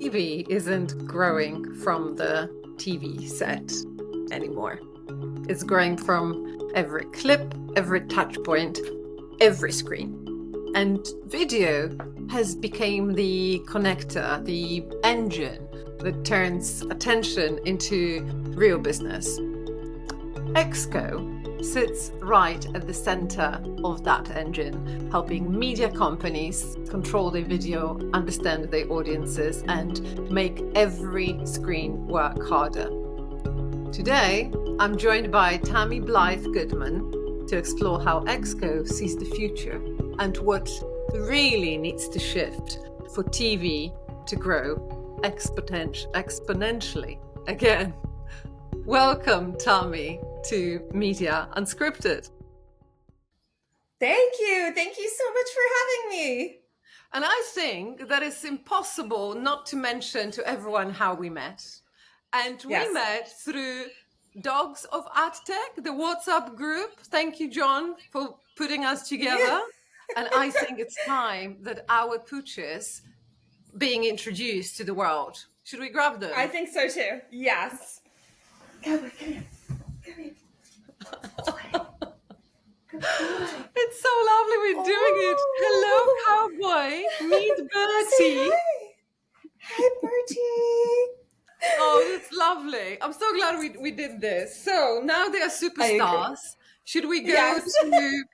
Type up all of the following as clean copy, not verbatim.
TV isn't growing from the TV set anymore. It's growing from every clip, every touch point, every screen. And video has become the connector, the engine that turns attention into real business. Exco sits right at the center of that engine, helping media companies control their video, understand their audiences, and make every screen work harder. Today, I'm joined by Tammy Blythe Goodman to explore how Exco sees the future and what really needs to shift for TV to grow exponentially again. Welcome, Tammy, to Media Unscripted. Thank you. Thank you so much for having me. And I think that it's impossible not to mention to everyone how we met. And we met through Dogs of AdTech, the WhatsApp group. Thank you, John, for putting us together. Yeah. And I think it's time that our pooches being introduced to the world. Should we grab them? I think so too. Yes. Cowboy, come here. Come here. It's so lovely we're doing it. Hello, Cowboy. Meet Bertie. Hi, Bertie. Oh, that's lovely. I'm so glad we did this. So now they are superstars. Should we go to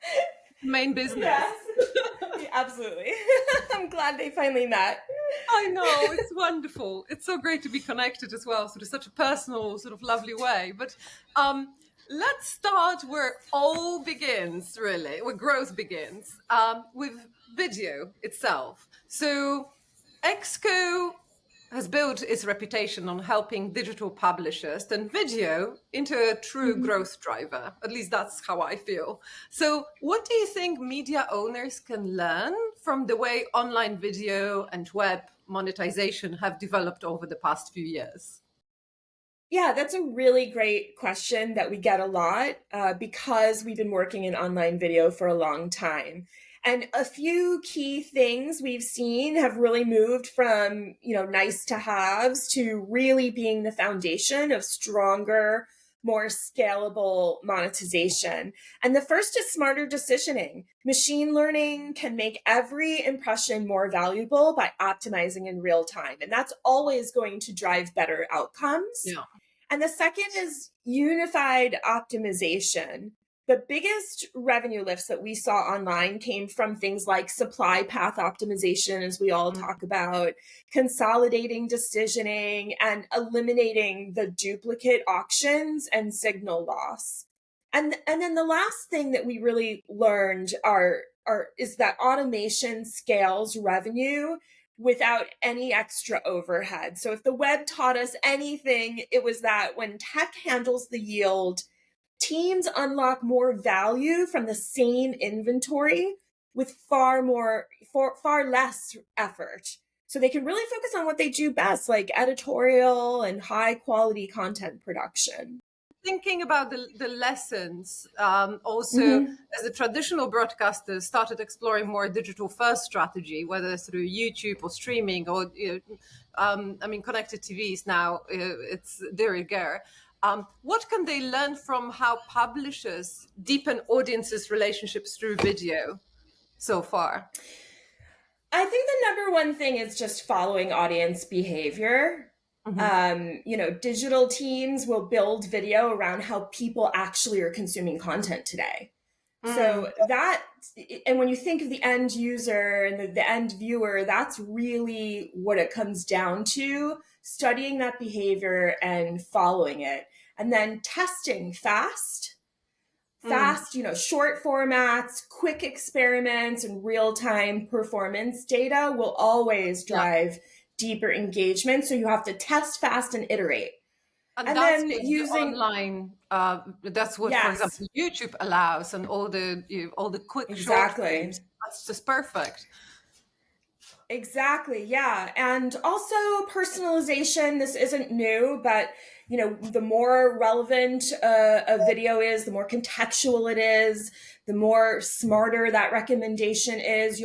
main business? Yes, absolutely. I'm glad they finally met. I know, it's wonderful. It's so great to be connected as well, sort of such a personal, sort of lovely way. But let's start where all begins, really, where growth begins, with video itself. So Exco has built its reputation on helping digital publishers turn video into a true growth driver. At least that's how I feel. So what do you think media owners can learn from the way online video and web monetization have developed over the past few years? Yeah, that's a really great question that we get a lot because we've been working in online video for a long time. And a few key things we've seen have really moved from, nice to haves to really being the foundation of stronger, more scalable monetization. And the first is smarter decisioning. Machine learning can make every impression more valuable by optimizing in real time. And that's always going to drive better outcomes. Yeah. And the second is unified optimization. The biggest revenue lifts that we saw online came from things like supply path optimization, as we all talk about, consolidating decisioning, and eliminating the duplicate auctions and signal loss. And then the last thing that we really learned is that automation scales revenue without any extra overhead. So if the web taught us anything, it was that when tech handles the yield, teams unlock more value from the same inventory with far less effort. So they can really focus on what they do best, like editorial and high quality content production. Thinking about the lessons, also as the traditional broadcasters started exploring more digital first strategy, whether through YouTube or streaming or, connected TVs now, it's de rigueur. What can they learn from how publishers deepen audiences' relationships through video so far? I think the number one thing is just following audience behavior. Digital teams will build video around how people actually are consuming content today. So and when you think of the end user and the end viewer, that's really what it comes down to, studying that behavior and following it. And then testing fast, short formats, quick experiments, and real-time performance data will always drive deeper engagement. So you have to test fast and iterate. And that's then using online. That's what, for example, YouTube allows, and all the quick short clips. That's just perfect. Exactly. Yeah. And also personalization. This isn't new, but the more relevant a video is, the more contextual it is, the more smarter that recommendation is,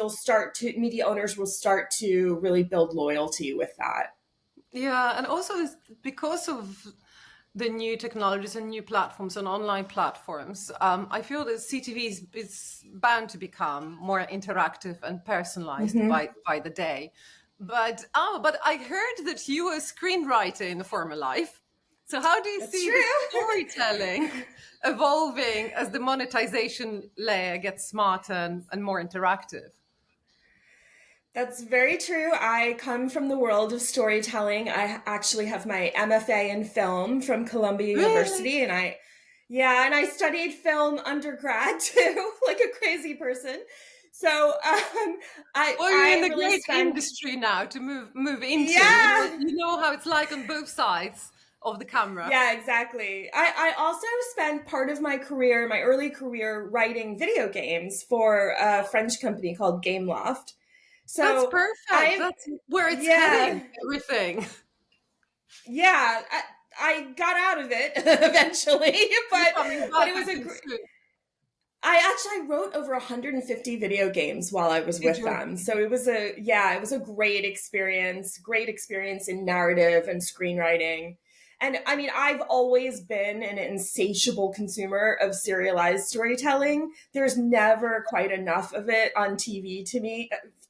media owners will start to really build loyalty with that. Yeah, and also because of the new technologies and new platforms and online platforms, I feel that CTV is bound to become more interactive and personalized Mm-hmm. by the day. But I heard that you were a screenwriter in the former life. So how do you That's see the true. storytelling evolving as the monetization layer gets smarter and more interactive? That's very true. I come from the world of storytelling. I actually have my MFA in film from Columbia Really? University, and I studied film undergrad too, like a crazy person. So Well, you're in I the really great spent, industry now to move into. yeah. You know how it's like on both sides of the camera. Yeah, exactly. I also spent part of my career, my early career, writing video games for a French company called Gameloft. That's So perfect. I, That's where it's yeah, heading. Everything. yeah, I got out of it eventually, You're but coming but back, it I was a think, great. soon. I wrote over 150 video games while I was Did with you? them. So it was a great experience in narrative and screenwriting. And I mean, I've always been an insatiable consumer of serialized storytelling. There's never quite enough of it on TV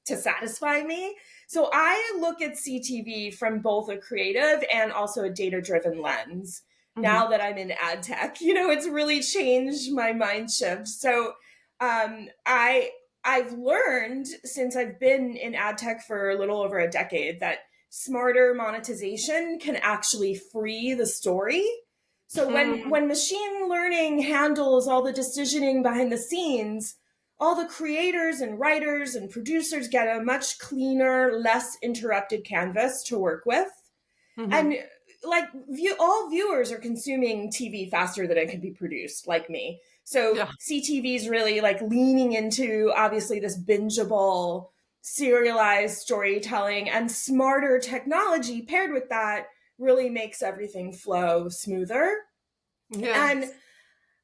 to satisfy me. So I look at CTV from both a creative and also a data driven lens now Hmm. that I'm in ad tech. It's really changed my mind shift. So I've learned since I've been in ad tech for a little over a decade that smarter monetization can actually free the story. So when machine learning handles all the decisioning behind the scenes, all the creators and writers and producers get a much cleaner, less interrupted canvas to work with. Hmm. And like all viewers are consuming TV faster than it can be produced, like me. So Yeah. CTV is really like leaning into obviously this bingeable, serialized storytelling, and smarter technology paired with that really makes everything flow smoother. And Yes.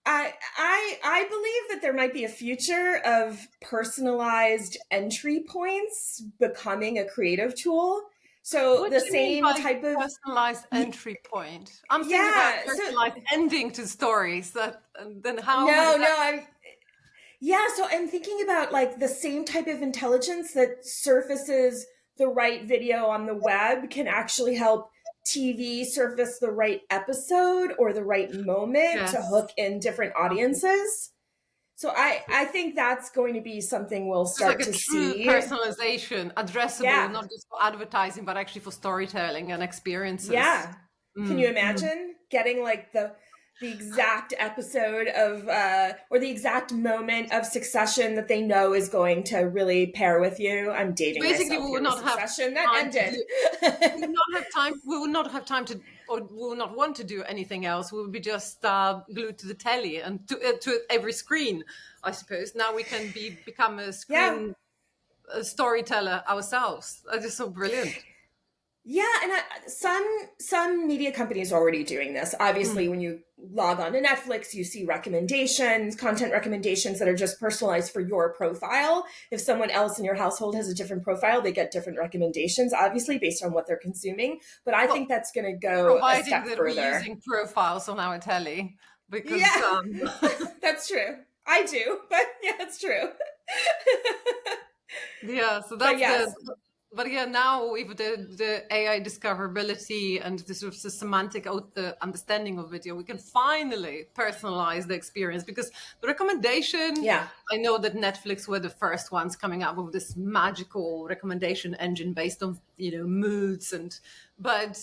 I believe that there might be a future of personalized entry points becoming a creative tool. So What the do you mean same by type of personalized entry point? I'm thinking about yeah. So personalized ending to stories. That and then how is no, that? no, I'm yeah. So I'm thinking about like the same type of intelligence that surfaces the right video on the web can actually help TV surface the right episode or the right moment to Yes. hook in different audiences. So I think that's going to be something we'll It's like start a to true see. personalization, addressable, Yeah. not just for advertising, but actually for storytelling and experiences. Yeah. Can you Mm, mm. imagine getting like the exact episode of or the exact moment of Succession that they know is going to really pair with you? I'm dating Basically, myself we will here with not have Succession. That time to ended. do. We will not have time. We will not have time to, or we will not want to do anything else. We will be just glued to the telly and to every screen. I suppose now we can become a Yeah. screen storyteller ourselves. That is so brilliant. Yeah, and some media companies are already doing this. Mm. Obviously, when you log on to Netflix, you see recommendations, content recommendations that are just personalized for your profile. If someone else in your household has a different profile, they get different recommendations, obviously based on what they're consuming. But I Well, think that's going to go a providing step that we're further. using profiles on our telly, because Yeah, that's true. I do, but yeah, it's true. yeah, so But that's the. yes, But yeah, now with the AI discoverability and the sort of the semantic understanding of video, we can finally personalize the experience because the recommendation. yeah, I know that Netflix were the first ones coming up with this magical recommendation engine based on moods but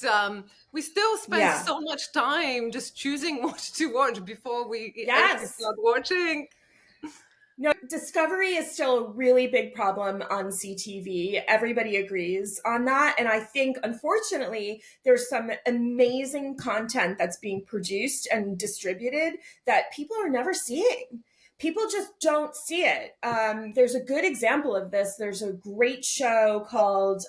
we still spend yeah, so much time just choosing what to watch before we actually yes. start watching. No, discovery is still a really big problem on CTV. Everybody agrees on that. And I think, unfortunately, there's some amazing content that's being produced and distributed that people are never seeing. People just don't see it. There's a good example of this. There's a great show called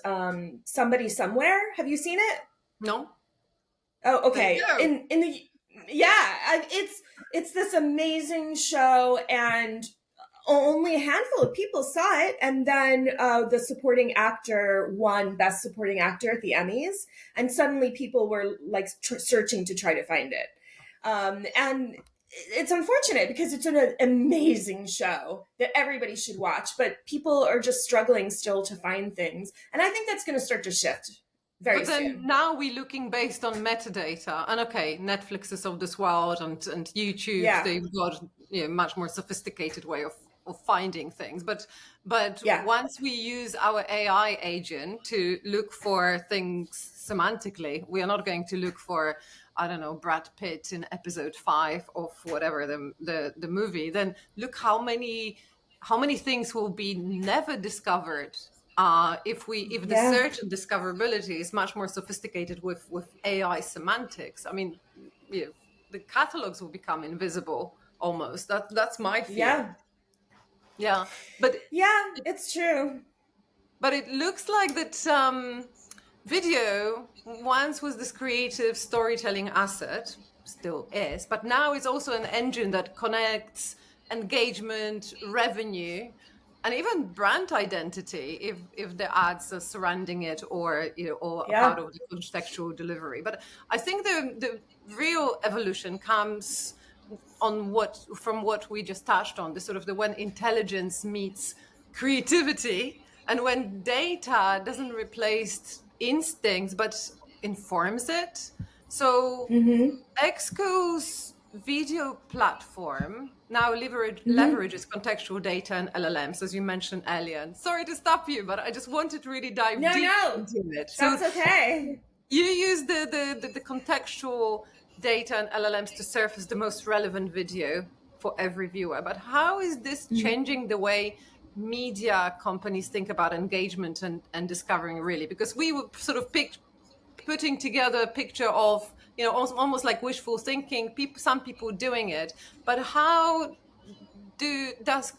Somebody Somewhere. Have you seen it? No, Oh, there you okay. go. In the yeah, it's this amazing show, and only a handful of people saw it, and then the supporting actor won Best Supporting Actor at the Emmys, and suddenly people were like searching to try to find it. And it's unfortunate because it's an amazing show that everybody should watch, but people are just struggling still to find things, and I think that's going to start to shift very But then soon. now we're looking based on metadata, and okay, Netflix is of this world, and YouTube, Yeah, they've got, you know, much more sophisticated way of finding things. But yeah, once we use our AI agent to look for things semantically, we are not going to look for, I don't know, Brad Pitt in episode 5 of whatever the movie. Then look how many things will be never discovered if the yeah. search and discoverability is much more sophisticated with AI semantics. I mean, you know, the catalogs will become invisible almost. That's my fear. Yeah, Yeah, but yeah, it's true. but it looks like that video once was this creative storytelling asset, still is, but now it's also an engine that connects engagement, revenue, and even brand identity if the ads are surrounding it, or you know, or a part Yeah. of the contextual delivery. But I think the real evolution comes on what we just touched on, the sort of the when intelligence meets creativity, and when data doesn't replace instincts but informs it. So Mm-hmm. Exco's video platform now Mm-hmm. leverages contextual data and LLMs, as you mentioned earlier. And sorry to stop you, but I just wanted to really dive No, deep no, into it. So that's okay. you use the contextual data and LLMs to surface the most relevant video for every viewer. But how is this changing the way media companies think about engagement and discovering, really? Because we were sort of putting together a picture of, you know, almost like wishful thinking, some people doing it. But does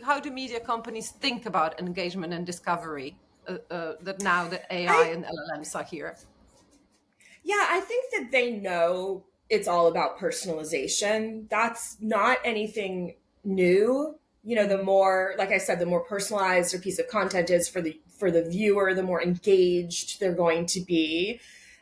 how do media companies think about engagement and discovery, that now the AI I and LLMs are here? Yeah, I think that they know it's all about personalization. That's not anything new. You know, the Mhm. more, like I said, the more personalized a piece of content is for the viewer, the more engaged they're going to be.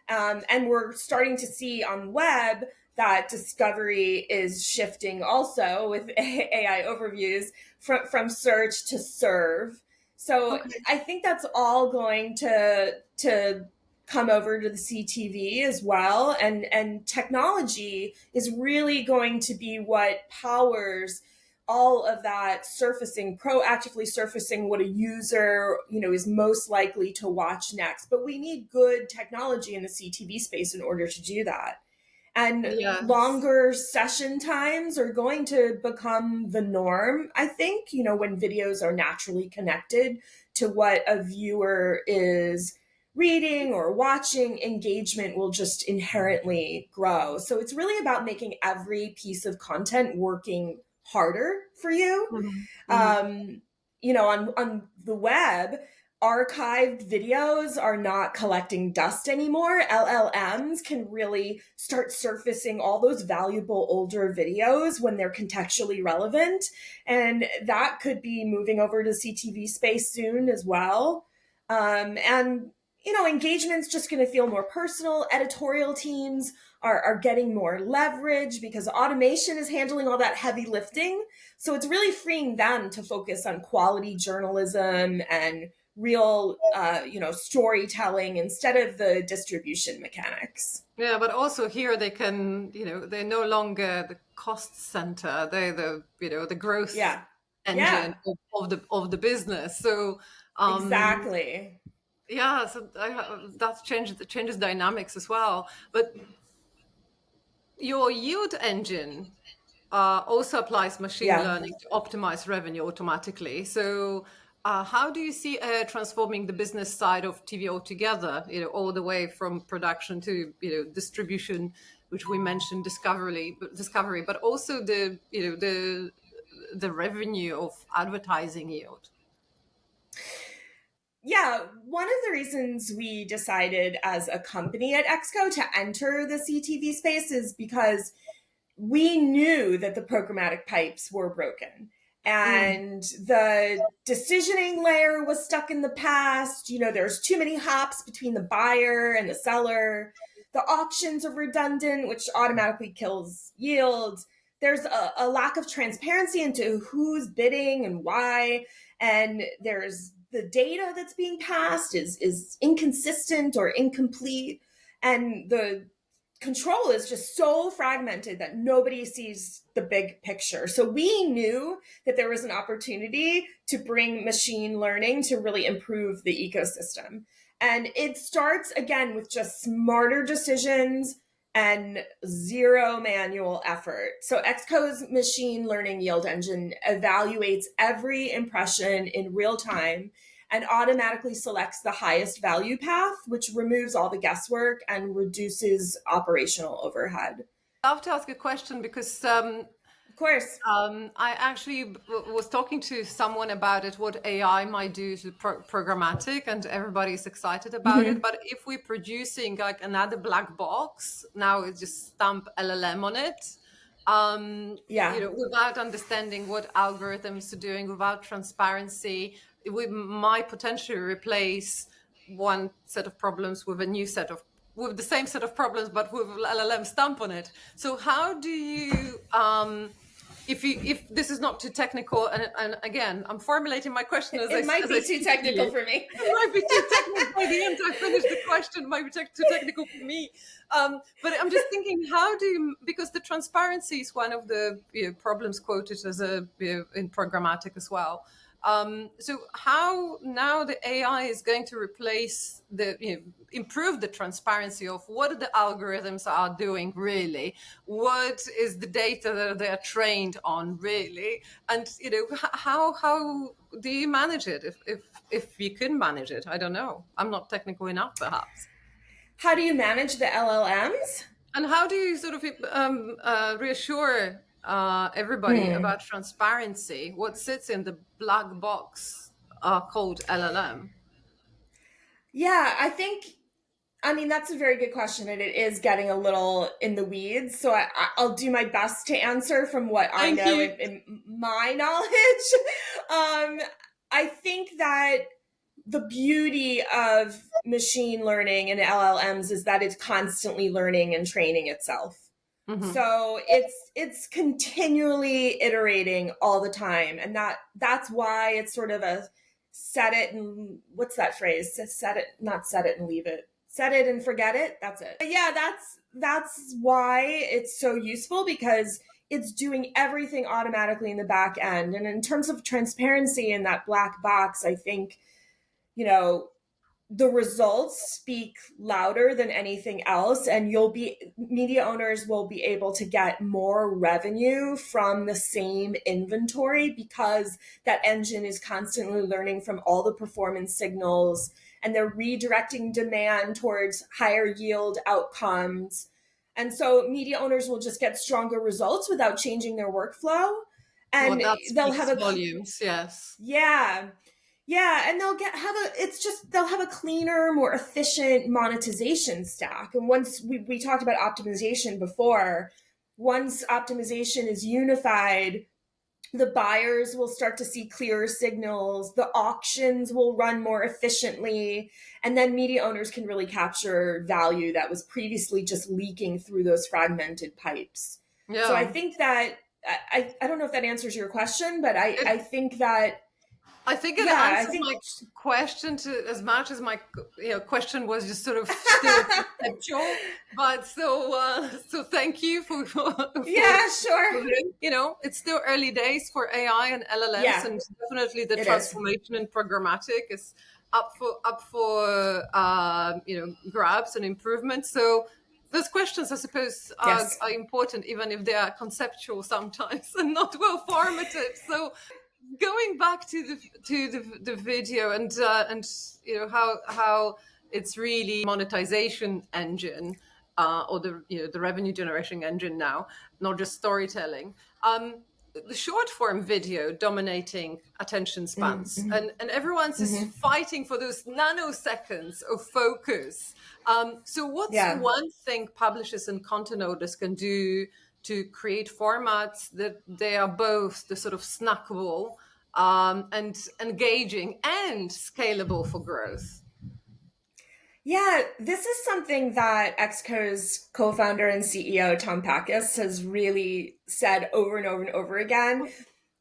And we're starting to see on the web that discovery is shifting also with AI overviews from search to serve. So Okay. I think that's all going to come over to the CTV as well, and technology is really going to be what powers all of that surfacing, proactively surfacing what a user, you know, is most likely to watch next. But we need good technology in the CTV space in order to do that. And Yes. longer session times are going to become the norm, I think, you know, when videos are naturally connected to what a viewer is reading or watching, engagement will just inherently grow. So it's really about making every piece of content working harder for you. Mhm. Mhm. um, you know, on the web, archived videos are not collecting dust anymore. LLMs can really start surfacing all those valuable older videos when they're contextually relevant. And that could be moving over to CTV space soon as well. And you know, engagement's just going to feel more personal. Editorial teams are getting more leverage because automation is handling all that heavy lifting. So it's really freeing them to focus on quality journalism and real, you know, storytelling instead of the distribution mechanics. Yeah, but also here they can, you know, they're no longer the cost center. They're the, you know, the growth Yeah. engine Yeah, of the business. So, um, exactly. yeah, so that changes dynamics as well. But your yield engine also applies machine Yeah. learning to optimize revenue automatically. So, how do you see transforming the business side of TV altogether? You know, all the way from production to, you know, distribution, which we mentioned, discovery, but also the, you know, the revenue of advertising yield. Yeah, one of the reasons we decided as a company at Exco to enter the CTV space is because we knew that the programmatic pipes were broken. and the decisioning layer was stuck in the past. There's too many hops between the buyer and the seller. The auctions are redundant, which automatically kills yield. There's a lack of transparency into who's bidding and why. And there's the data that's being passed is inconsistent or incomplete. And the control is just so fragmented that nobody sees the big picture. So we knew that there was an opportunity to bring machine learning to really improve the ecosystem. And it starts again with just smarter decisions and zero manual effort. So Xcode's machine learning yield engine evaluates every impression in real time and automatically selects the highest value path, which removes all the guesswork and reduces operational overhead. I have to ask a question because of course. I actually was talking to someone about it, what AI might do to programmatic, and everybody's excited about it. But if we're producing like another black box, now it's just stamp LLM on it. Without understanding what algorithms are doing, without transparency, we might potentially replace one set of problems with with the same set of problems, but with LLM stamp on it. So how do you, if this is not too technical, and again, I'm formulating my question as it might be too technical for me. It might be too technical by the end I finish the question. It might be too technical for me. But I'm just thinking, because the transparency is one of the problems quoted as in programmatic as well. So how now the AI is going to replace improve the transparency of what the algorithms are doing really, what is the data that they are trained on really, and how do you manage it if you can manage it? I don't know. I'm not technical enough, perhaps. How do you manage the LLMs? And how do you sort of reassure everybody about transparency? What sits in the black box called LLM? Yeah, I mean, that's a very good question, and it is getting a little in the weeds. So I'll do my best to answer from what I know in my knowledge. I think that the beauty of machine learning and LLMs is that it's constantly learning and training itself. So it's continually iterating all the time, and that's why it's sort of a set it and what's that phrase? Set it, not set it and leave it. Set it and forget it. That's it. But yeah, that's why it's so useful, because it's doing everything automatically in the back end. And in terms of transparency in that black box, I think, the results speak louder than anything else, and media owners will be able to get more revenue from the same inventory because that engine is constantly learning from all the performance signals, and they're redirecting demand towards higher yield outcomes. And so media owners will just get stronger results without changing their workflow, and they'll have volumes. Yes. Yeah, and they'll have a cleaner, more efficient monetization stack. And once we talked about optimization before, once optimization is unified, the buyers will start to see clearer signals, the auctions will run more efficiently, and then media owners can really capture value that was previously just leaking through those fragmented pipes. Yeah. So I think that, I don't know if that answers your question, but I think that it answers my question to as much as my question was just sort of still conceptual. But so thank you for yeah, sure. It's still early days for AI and LLMs, and definitely the transformation in programmatic is up for grabs and improvement. So those questions, I suppose, are important, even if they are conceptual sometimes and not well formative. So. Going back to the video and how it's really monetization engine or the revenue generation engine now, not just storytelling. The short form video dominating attention spans, and everyone's is fighting for those nanoseconds of focus. So what's one thing publishers and content owners can do to create formats that they are both the sort of snackable and engaging and scalable for growth. Yeah, this is something that Xco's co-founder and CEO Tom Pakis has really said over and over and over again.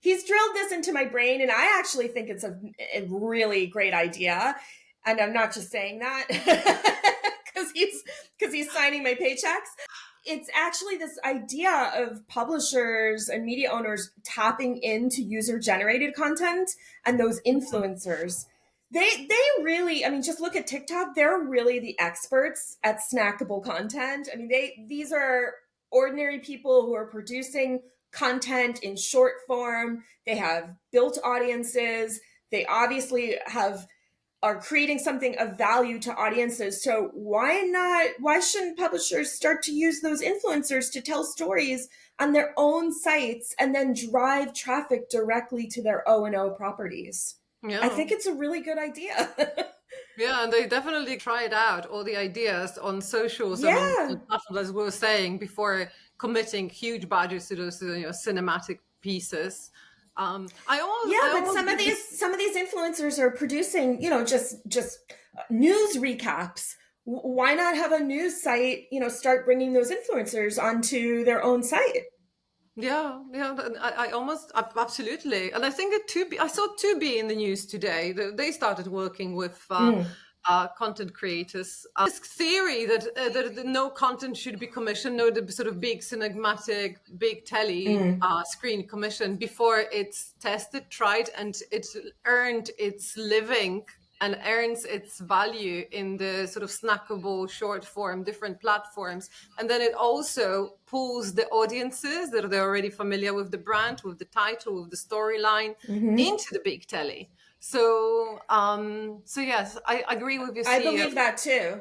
He's drilled this into my brain, and I actually think it's a really great idea. And I'm not just saying that because he's signing my paychecks. It's actually this idea of publishers and media owners tapping into user-generated content and those influencers. They really, I mean, just look at TikTok. They're really the experts at snackable content. I mean, these are ordinary people who are producing content in short form. They have built audiences. They obviously are creating something of value to audiences. So why shouldn't publishers start to use those influencers to tell stories on their own sites and then drive traffic directly to their O&O properties? Yeah. I think it's a really good idea. Yeah, and they definitely tried out all the ideas on socials Yeah. and on platforms, as we were saying, before committing huge budgets to those cinematic pieces. But some of these influencers are producing, just news recaps. Why not have a news site, start bringing those influencers onto their own site? Yeah, I almost absolutely, and I think I saw Tubi in the news today. They started working with content creators. This theory that no content should be commissioned, no the sort of big cinematic, big telly screen commission before it's tested, tried, and it's earned its living and earns its value in the sort of snackable short form, different platforms. And then it also pulls the audiences that are already familiar with the brand, with the title, with the storyline into the big telly. So yes, I agree with your CEO. I believe that too.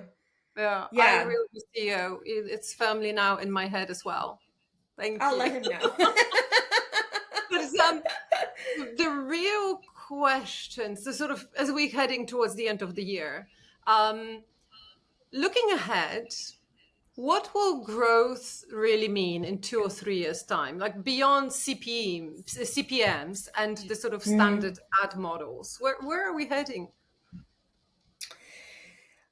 Yeah. I agree with your CEO. It's firmly now in my head as well. Thank you. I'll let him know. But the real questions, the sort of as we're heading towards the end of the year, looking ahead, what will growth really mean in 2 or 3 years' time, like beyond CPMs and the sort of standard ad models? Where are we heading?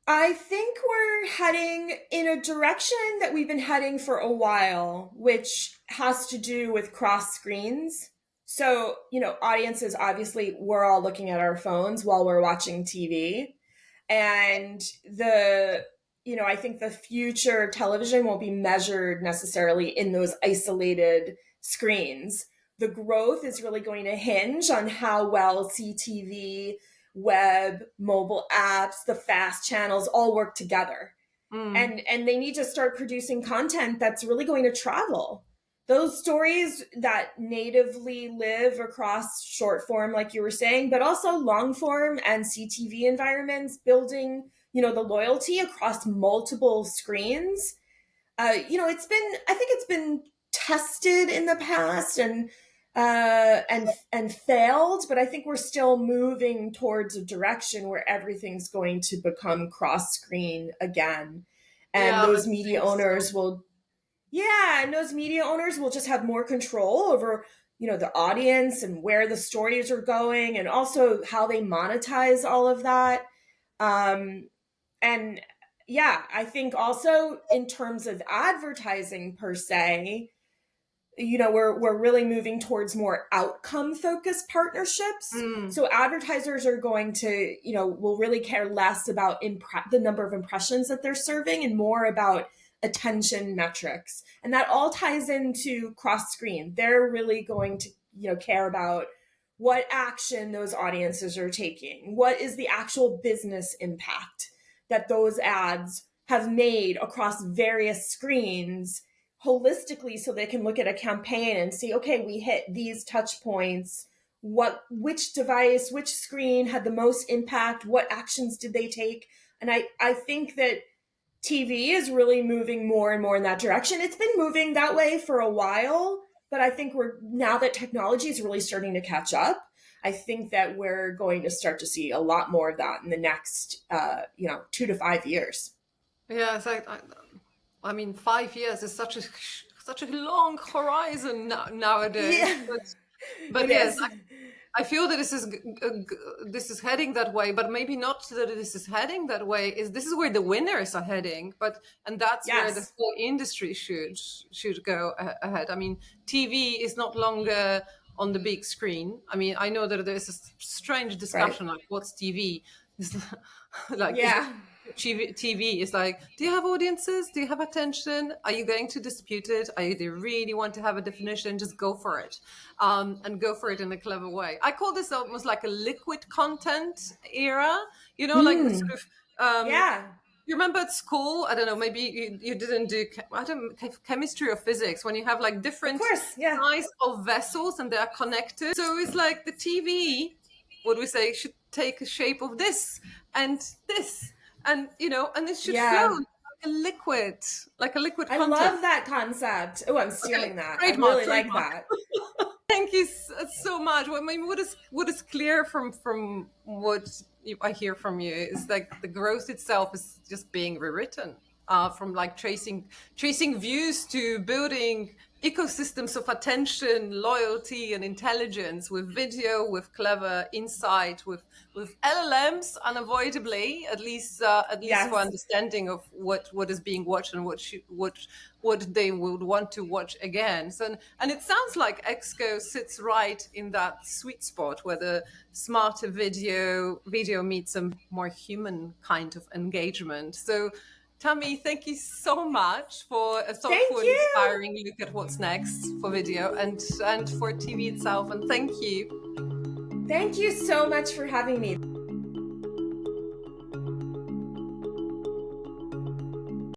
I think we're heading in a direction that we've been heading for a while, which has to do with cross screens. So, audiences, obviously, we're all looking at our phones while we're watching TV. And I think the future television won't be measured necessarily in those isolated screens. The growth is really going to hinge on how well CTV, web, mobile apps, the fast channels all work together. And they need to start producing content that's really going to travel. Those stories that natively live across short form, like you were saying, but also long form and CTV environments, building, the loyalty across multiple screens. I think it's been tested in the past and failed, but I think we're still moving towards a direction where everything's going to become cross screen again. And those media owners will just have more control over, the audience and where the stories are going and also how they monetize all of that. I think also in terms of advertising per se, we're really moving towards more outcome focused partnerships. So advertisers are going to, will really care less about the number of impressions that they're serving and more about attention metrics. And that all ties into cross screen. They're really going to, care about what action those audiences are taking. What is the actual business impact that those ads have made across various screens holistically, so they can look at a campaign and see, okay, we hit these touch points. Which device, which screen had the most impact? What actions did they take? And I think that TV is really moving more and more in that direction. It's been moving that way for a while, but I think now that technology is really starting to catch up, I think that we're going to start to see a lot more of that in the next, 2 to 5 years. Yeah, I mean, 5 years is such a such a long horizon nowadays. Yeah. But It yes, is. I feel that this is heading that way, but maybe not that this is heading that way. This is where the winners are heading, and that's where the Yes. whole industry should go ahead. I mean, TV is not longer on the big screen. I mean, I know that there's a strange discussion Right. like what's TV, like Yeah. TV is like, do you have audiences? Do you have attention? Are you going to dispute it? Are you, do you really want to have a definition? Just go for it, and go for it in a clever way. I call this almost like a liquid content era. You know, like the sort of Yeah. you remember at school, I don't know, maybe you didn't do, chemistry or physics, when you have like Of different course. Yeah. size of vessels and they are connected. So it's like the TV, what we say, should take a shape of this and this, and and it should flow Yeah. like a liquid I content. love that concept. Oh, I'm Okay, stealing that. I trademark, really like trademark. that. Thank you so much. Well, I mean, what is clear from what I hear from you is like the growth itself is just being rewritten. From like tracing views to building ecosystems of attention, loyalty, and intelligence with video, with clever insight, with LLMs, unavoidably, at least for Yes. understanding of what is being watched and what they would want to watch again. So, and it sounds like Exco sits right in that sweet spot where the smarter video meets a more human kind of engagement. So, Tammy, thank you so much for a thoughtful Thank and you. inspiring look at what's next for video and for TV itself. And thank you. Thank you so much for having me.